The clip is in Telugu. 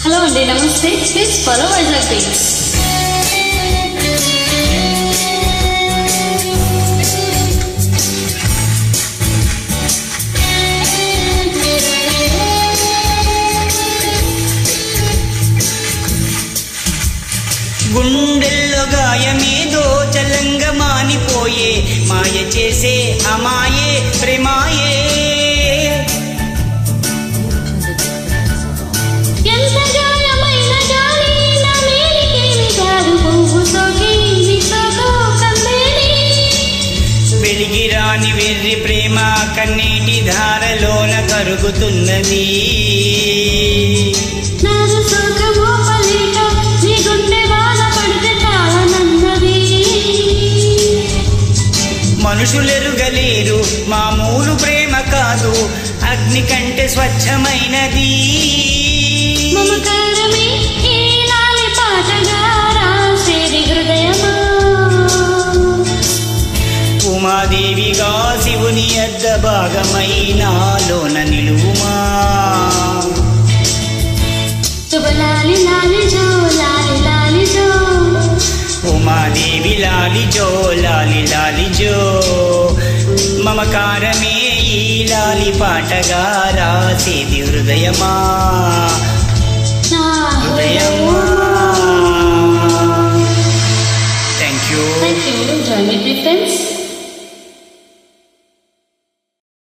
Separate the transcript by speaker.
Speaker 1: హలో అండి, నమస్తే. Please follow Vizag page.
Speaker 2: గుండెల్లో గాయమేదో చలంగా మానిపోయే, మాయ చేసే అమాయే ప్రేమాయే. వెలిగిరాని వెర్రి ప్రేమ కన్నీటి ధారలోన కరుగుతున్నది. మనుషులెరుగలేరు మామూలు ప్రేమ కాదు, అగ్ని కంటే స్వచ్ఛమైనది. ఉమాదేవిగా శివుని అద్ద భాగమైనాలోన నిలువుమా. ఉమాదేవి లాలిజో లాలి లాలిజో, మమకారమే ఈ లాలి పాటగా రాసేది హృదయమా.